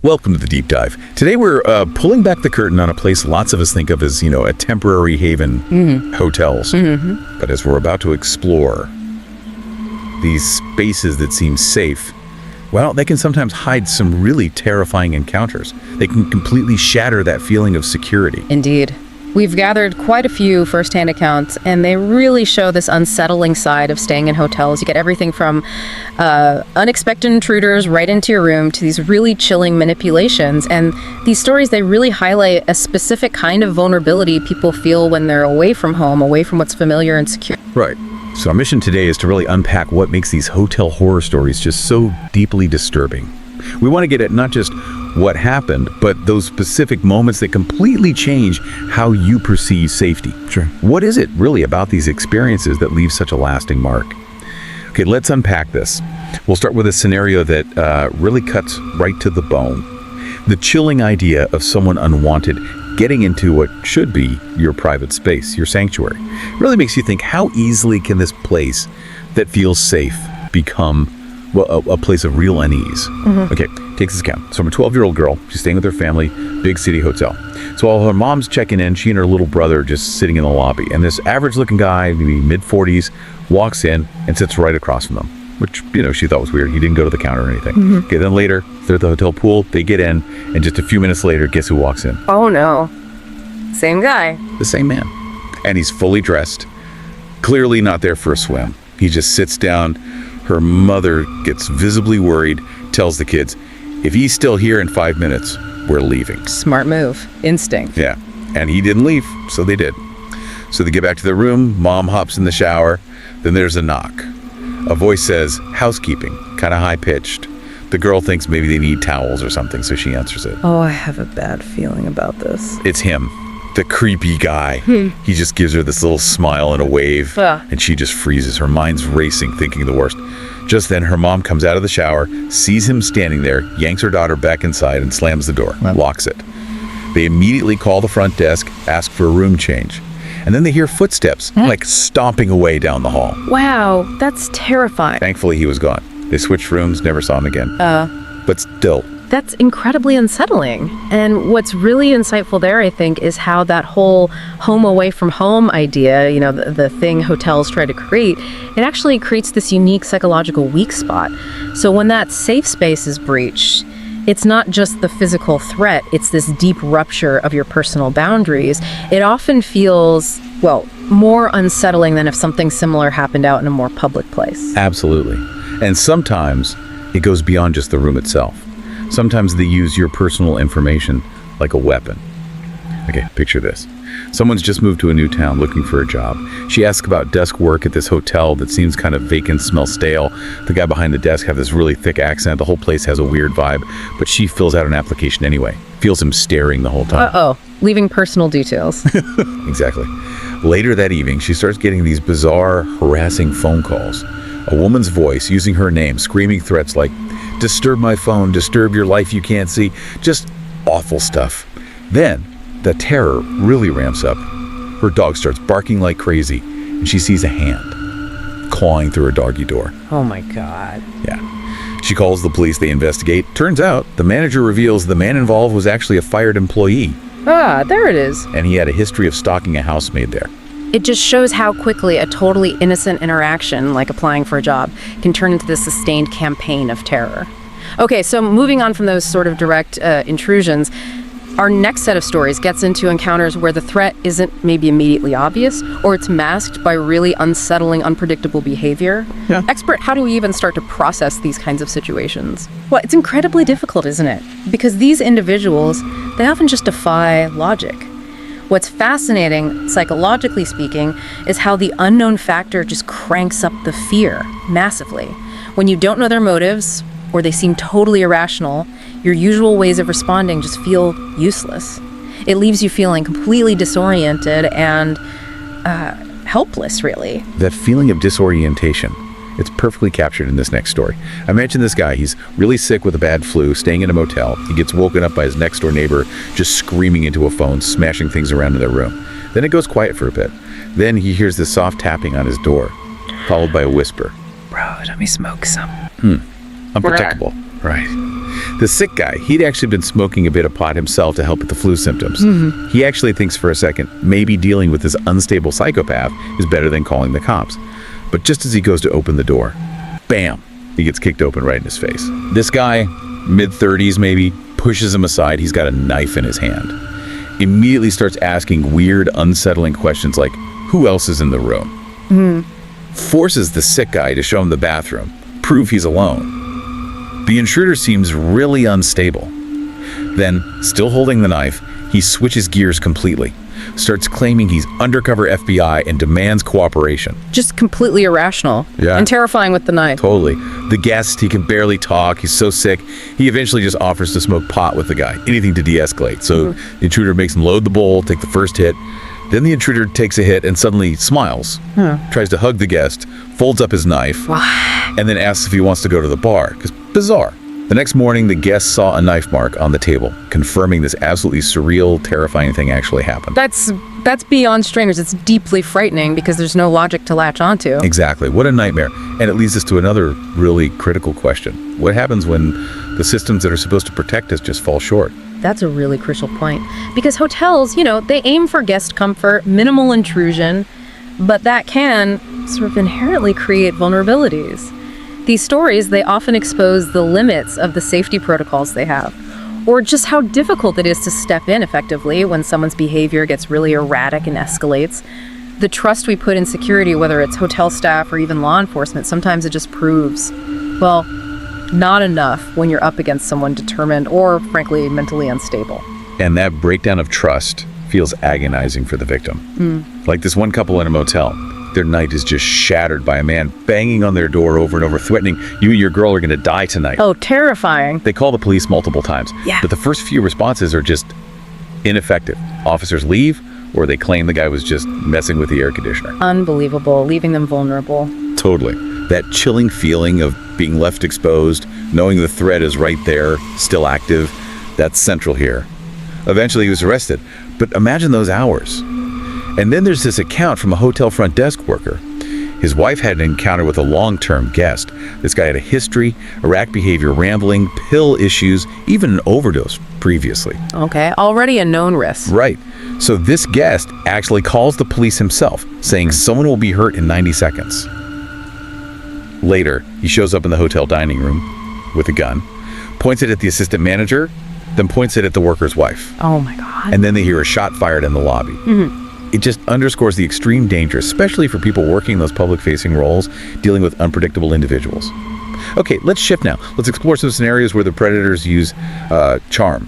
Welcome to the deep dive. Today we're pulling back the curtain on a place lots of us think of as, a temporary haven, hotels. But as we're about to explore these spaces that seem safe, well, they can sometimes hide some really terrifying encounters. They can completely shatter that feeling of security. Indeed. We've gathered quite a few first-hand accounts, and they really show this unsettling side of staying in hotels. You get everything from unexpected intruders right into your room to these really chilling manipulations. And these stories, they really highlight a specific kind of vulnerability people feel when they're away from home, away from what's familiar and secure. Right. So our mission today is to really unpack what makes these hotel horror stories just so deeply disturbing. We want to get at not just what happened, but those specific moments that completely change how you perceive safety. Sure. What is it really about these experiences that leave such a lasting mark? Okay, let's unpack this. We'll start with a scenario that really cuts right to the bone. The chilling idea of someone unwanted getting into what should be your private space, your sanctuary. It really makes you think, how easily can this place that feels safe become a place of real unease? Okay, take this account. So I'm a 12-year-old girl. She's staying with her family, big city hotel. So while her mom's checking in, she and her little brother are just sitting in the lobby. And this average-looking guy, maybe mid-40s, walks in and sits right across from them, which, she thought was weird. He didn't go to the counter or anything. Okay, then later, they're at the hotel pool. They get in, and just a few minutes later, guess who walks in? Oh no. Same guy. The same man. And he's fully dressed, clearly not there for a swim. He just sits down. Her mother gets visibly worried, tells the kids, if he's still here in 5 minutes, we're leaving. Smart move. Instinct. Yeah, and he didn't leave, so they did. So they get back to their room, mom hops in the shower, then there's a knock. A voice says, housekeeping, kind of high-pitched. The girl thinks maybe they need towels or something, so she answers it. Oh, I have a bad feeling about this. It's him, the creepy guy. He just gives her this little smile and a wave, and she just freezes. Her mind's racing, thinking the worst. Just then, her mom comes out of the shower, sees him standing there, yanks her daughter back inside, and slams the door, locks it. They immediately call the front desk, ask for a room change. And then they hear footsteps, like stomping away down the hall. Wow, that's terrifying. Thankfully, he was gone. They switched rooms, never saw him again. But still, that's incredibly unsettling. And what's really insightful there, I think, is how that whole home away from home idea, the thing hotels try to create, it actually creates this unique psychological weak spot. So when that safe space is breached, it's not just the physical threat, it's this deep rupture of your personal boundaries. It often feels, more unsettling than if something similar happened out in a more public place. Absolutely. And sometimes it goes beyond just the room itself. Sometimes they use your personal information like a weapon. Okay, picture this. Someone's just moved to a new town looking for a job. She asks about desk work at this hotel that seems kind of vacant, smells stale. The guy behind the desk has this really thick accent. The whole place has a weird vibe, but she fills out an application anyway. Feels him staring the whole time. Leaving personal details. Exactly. Later that evening, she starts getting these bizarre, harassing phone calls. A woman's voice using her name, screaming threats like, disturb my phone, disturb your life you can't see, just awful stuff. Then, the terror really ramps up. Her dog starts barking like crazy, and she sees a hand clawing through her doggy door. Oh my God. Yeah. She calls the police, they investigate. Turns out, the manager reveals the man involved was actually a fired employee. There it is. And he had a history of stalking a housemaid there. It just shows how quickly a totally innocent interaction, like applying for a job, can turn into this sustained campaign of terror. Okay, so moving on from those sort of direct intrusions, our next set of stories gets into encounters where the threat isn't maybe immediately obvious, or it's masked by really unsettling, unpredictable behavior. Yeah. Expert, how do we even start to process these kinds of situations? Well, it's incredibly difficult, isn't it? Because these individuals, they often just defy logic. What's fascinating, psychologically speaking, is how the unknown factor just cranks up the fear massively. When you don't know their motives, or they seem totally irrational, your usual ways of responding just feel useless. It leaves you feeling completely disoriented and helpless, really. That feeling of disorientation, it's perfectly captured in this next story. Imagine this guy, he's really sick with a bad flu, staying in a motel. He gets woken up by his next door neighbor just screaming into a phone, smashing things around in their room. Then it goes quiet for a bit. Then he hears this soft tapping on his door, followed by a whisper. Bro, let me smoke some. Unprotectable. Right. The sick guy, he'd actually been smoking a bit of pot himself to help with the flu symptoms. He actually thinks for a second, maybe dealing with this unstable psychopath is better than calling the cops. But just as he goes to open the door, bam, he gets kicked open right in his face. This guy, mid-30s maybe, pushes him aside. He's got a knife in his hand. Immediately starts asking weird, unsettling questions like, who else is in the room? Forces the sick guy to show him the bathroom, prove he's alone. The intruder seems really unstable. Then, still holding the knife, he switches gears completely, starts claiming he's undercover FBI and demands cooperation. Just completely irrational. Yeah. And terrifying with the knife. Totally. The guest, he can barely talk, he's so sick, he eventually just offers to smoke pot with the guy, anything to de-escalate. So the intruder makes him load the bowl, take the first hit. Then the intruder takes a hit and suddenly smiles, tries to hug the guest, folds up his knife, and then asks if he wants to go to the bar. Because bizarre. The next morning, the guest saw a knife mark on the table, confirming this absolutely surreal, terrifying thing actually happened. That's beyond strange. It's deeply frightening because there's no logic to latch onto. Exactly. What a nightmare. And it leads us to another really critical question. What happens when the systems that are supposed to protect us just fall short? That's a really crucial point. Because hotels, they aim for guest comfort, minimal intrusion, but that can sort of inherently create vulnerabilities. These stories, they often expose the limits of the safety protocols they have, or just how difficult it is to step in effectively when someone's behavior gets really erratic and escalates. The trust we put in security, whether it's hotel staff or even law enforcement, sometimes it just proves, well, not enough when you're up against someone determined or, frankly, mentally unstable. And that breakdown of trust feels agonizing for the victim. Like this one couple in a motel. Their night is just shattered by a man banging on their door over and over, threatening, you and your girl are going to die tonight. Oh, terrifying. They call the police multiple times. Yeah. But the first few responses are just ineffective. Officers leave, or they claim the guy was just messing with the air conditioner. Unbelievable, leaving them vulnerable. Totally. That chilling feeling of being left exposed, knowing the threat is right there, still active, that's central here. Eventually he was arrested. But imagine those hours. And then there's this account from a hotel front desk worker. His wife had an encounter with a long-term guest. This guy had a history, erratic behavior, rambling, pill issues, even an overdose previously. Okay, already a known risk. Right. So this guest actually calls the police himself, saying someone will be hurt in 90 seconds. Later, he shows up in the hotel dining room with a gun, points it at the assistant manager, then points it at the worker's wife. Oh my God. And then they hear a shot fired in the lobby. It just underscores the extreme danger, especially for people working those public-facing roles, dealing with unpredictable individuals. Okay, let's shift now. Let's explore some scenarios where the predators use charm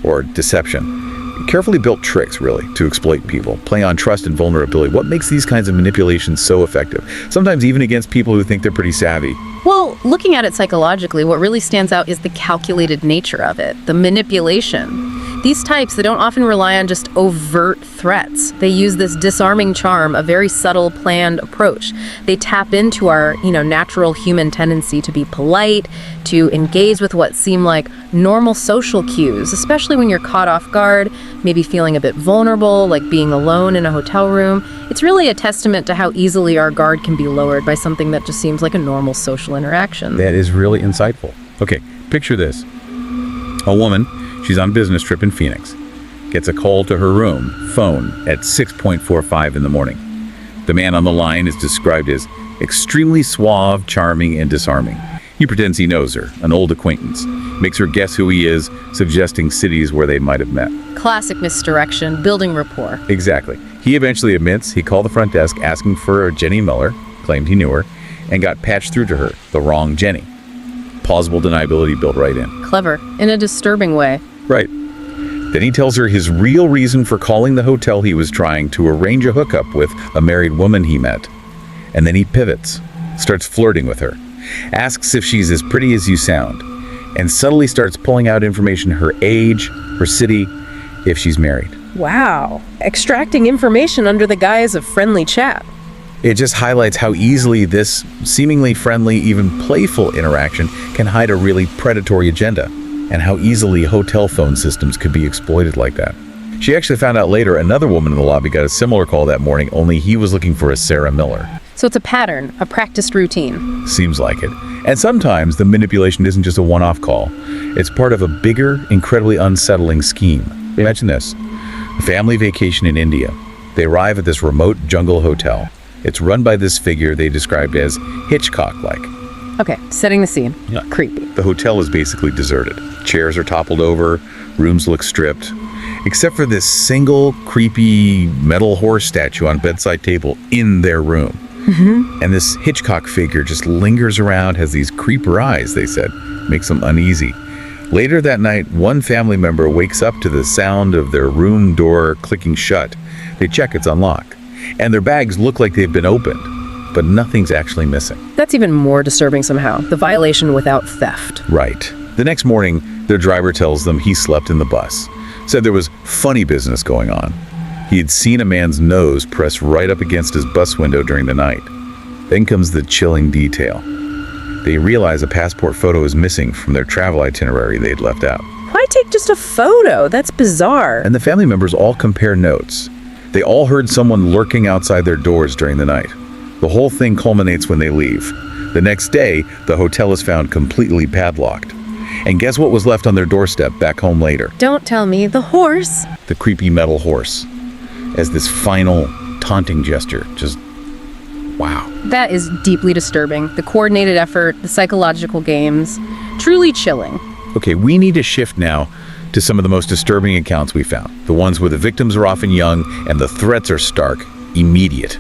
or deception. Carefully built tricks, really, to exploit people, play on trust and vulnerability. What makes these kinds of manipulations so effective? Sometimes even against people who think they're pretty savvy. Well, looking at it psychologically, what really stands out is the calculated nature of it, the manipulation. These types, they don't often rely on just overt threats. They use this disarming charm, a very subtle, planned approach. They tap into our, natural human tendency to be polite, to engage with what seem like normal social cues, especially when you're caught off guard, maybe feeling a bit vulnerable, like being alone in a hotel room. It's really a testament to how easily our guard can be lowered by something that just seems like a normal social interaction. That is really insightful. Okay, picture this. A woman, she's on a business trip in Phoenix, gets a call to her phone at 6:45 in the morning. The man on the line is described as extremely suave, charming, and disarming. He pretends he knows her, an old acquaintance, makes her guess who he is, suggesting cities where they might have met. Classic misdirection, building rapport. Exactly. He eventually admits he called the front desk asking for Jenny Miller, claimed he knew her, and got patched through to her, the wrong Jenny. Plausible deniability built right in. Clever, in a disturbing way. Right. Then he tells her his real reason for calling the hotel he was trying to arrange a hookup with a married woman he met. And then he pivots, starts flirting with her, asks if she's as pretty as you sound, and subtly starts pulling out information, her age, her city, if she's married. Wow. Extracting information under the guise of friendly chat. It just highlights how easily this seemingly friendly, even playful interaction can hide a really predatory agenda, and how easily hotel phone systems could be exploited like that. She actually found out later another woman in the lobby got a similar call that morning, only he was looking for a Sarah Miller. So it's a pattern, a practiced routine. Seems like it. And sometimes the manipulation isn't just a one-off call. It's part of a bigger, incredibly unsettling scheme. Imagine this. A family vacation in India. They arrive at this remote jungle hotel. It's run by this figure they described as Hitchcock-like. Okay, setting the scene. Yeah. Creepy. The hotel is basically deserted. Chairs are toppled over, rooms look stripped, except for this single creepy metal horse statue on bedside table in their room. And this Hitchcock figure just lingers around, has these creeper eyes, they said, makes them uneasy. Later that night, one family member wakes up to the sound of their room door clicking shut. They check it's unlocked, and their bags look like they've been opened, but nothing's actually missing. That's even more disturbing somehow. The violation without theft. Right. The next morning, their driver tells them he slept in the bus. Said there was funny business going on. He had seen a man's nose pressed right up against his bus window during the night. Then comes the chilling detail. They realize a passport photo is missing from their travel itinerary they'd left out. Why take just a photo? That's bizarre. And the family members all compare notes. They all heard someone lurking outside their doors during the night. The whole thing culminates when they leave. The next day, the hotel is found completely padlocked. And guess what was left on their doorstep back home later? Don't tell me. The horse. The creepy metal horse. As this final taunting gesture. Just, wow. That is deeply disturbing. The coordinated effort, the psychological games. Truly chilling. Okay, we need to shift now to some of the most disturbing accounts we found. The ones where the victims are often young and the threats are stark, immediate.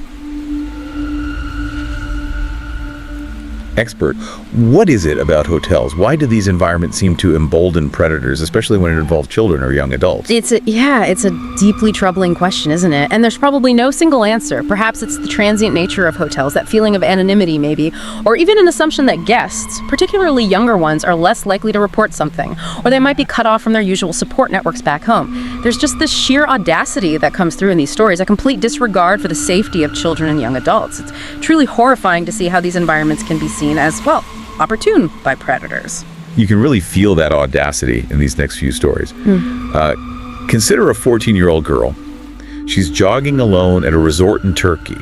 Expert, what is it about hotels? Why do these environments seem to embolden predators, especially when it involves children or young adults? It's a deeply troubling question, isn't it? And there's probably no single answer. Perhaps it's the transient nature of hotels, that feeling of anonymity maybe, or even an assumption that guests, particularly younger ones, are less likely to report something, or they might be cut off from their usual support networks back home. There's just this sheer audacity that comes through in these stories, a complete disregard for the safety of children and young adults. It's truly horrifying to see how these environments can be seen as, well, opportune by predators. You can really feel that audacity in these next few stories. Consider a 14-year-old girl. She's jogging alone at a resort in Turkey.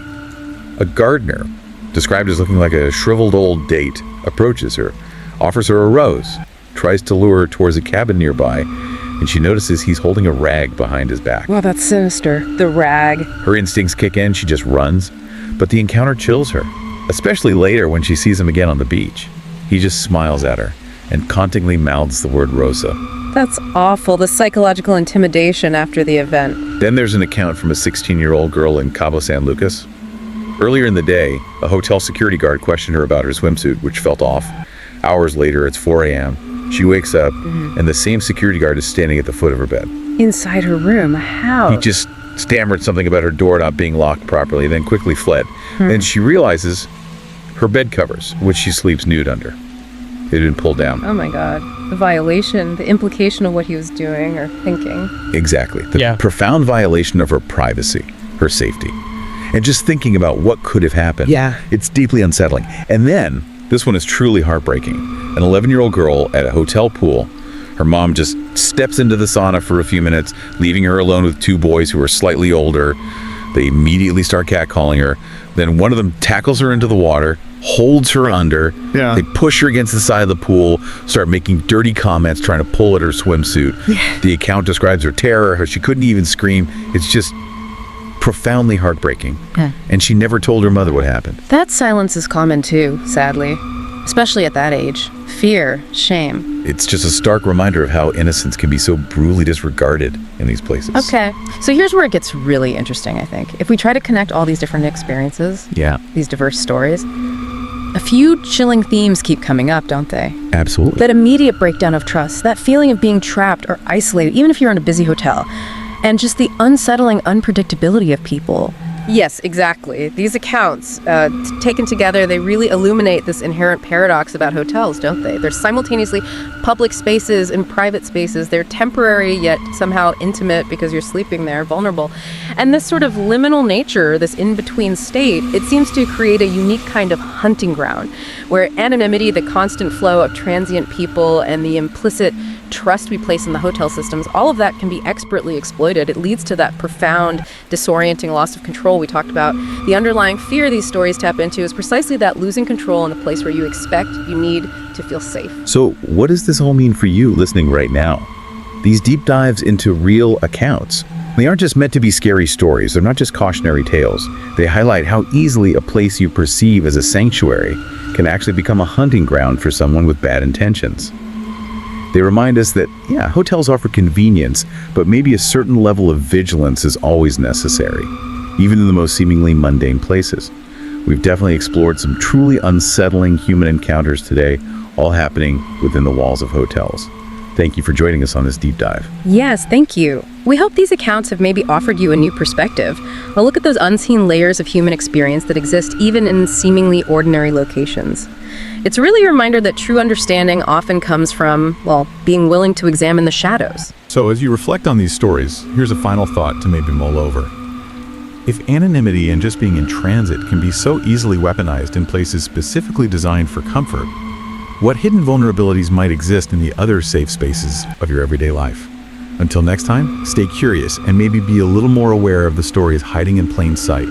A gardener, described as looking like a shriveled old date, approaches her, offers her a rose, tries to lure her towards a cabin nearby, and she notices he's holding a rag behind his back. Wow, that's sinister. The rag. Her instincts kick in, she just runs, but the encounter chills her, especially later when she sees him again on the beach. He just smiles at her and tauntingly mouths the word Rosa. That's awful, the psychological intimidation after the event. Then there's an account from a 16-year-old girl in Cabo San Lucas. Earlier in the day, a hotel security guard questioned her about her swimsuit, which felt off. Hours later, it's 4 a.m. She wakes up, and the same security guard is standing at the foot of her bed. Inside her room? How? He just stammered something about her door not being locked properly, then quickly fled. Then she realizes her bed covers, which she sleeps nude under, it had been pulled down. Oh my God. The violation, the implication of what he was doing or thinking. Exactly. The profound violation of her privacy, her safety. And just thinking about what could have happened. Yeah. It's deeply unsettling. And then, this one is truly heartbreaking. An 11-year-old girl at a hotel pool. Her mom just steps into the sauna for a few minutes, leaving her alone with two boys who are slightly older. They immediately start catcalling her. Then one of them tackles her into the water, holds her under. Yeah. They push her against the side of the pool, start making dirty comments, trying to pull at her swimsuit. The account describes her terror, how she couldn't even scream. It's just profoundly heartbreaking. And she never told her mother what happened. That silence is common too, sadly. Especially at that age. Fear, shame. It's just a stark reminder of how innocence can be so brutally disregarded in these places. Okay, so here's where it gets really interesting, I think. If we try to connect all these different experiences, these diverse stories, a few chilling themes keep coming up, don't they? Absolutely. That immediate breakdown of trust, that feeling of being trapped or isolated, even if you're in a busy hotel, and just the unsettling unpredictability of people. Yes, exactly. These accounts, taken together, they really illuminate this inherent paradox about hotels, don't they? They're simultaneously public spaces and private spaces. They're temporary, yet somehow intimate because you're sleeping there, vulnerable. And this sort of liminal nature, this in-between state, it seems to create a unique kind of hunting ground, where anonymity, the constant flow of transient people, and the implicit trust we place in the hotel systems, all of that can be expertly exploited. It leads to that profound, disorienting loss of control we talked about. The underlying fear these stories tap into is precisely that losing control in a place where you expect, you need to feel safe. So what does this all mean for you listening right now? These deep dives into real accounts, they aren't just meant to be scary stories. They're not just cautionary tales. They highlight how easily a place you perceive as a sanctuary can actually become a hunting ground for someone with bad intentions. They remind us that, yeah, hotels offer convenience, but maybe a certain level of vigilance is always necessary, even in the most seemingly mundane places. We've definitely explored some truly unsettling human encounters today, all happening within the walls of hotels. Thank you for joining us on this deep dive. Yes, thank you. We hope these accounts have maybe offered you a new perspective, a look at those unseen layers of human experience that exist even in seemingly ordinary locations. It's really a reminder that true understanding often comes from, well, being willing to examine the shadows. So as you reflect on these stories, here's a final thought to maybe mull over. If anonymity and just being in transit can be so easily weaponized in places specifically designed for comfort, what hidden vulnerabilities might exist in the other safe spaces of your everyday life? Until next time, stay curious and maybe be a little more aware of the stories hiding in plain sight.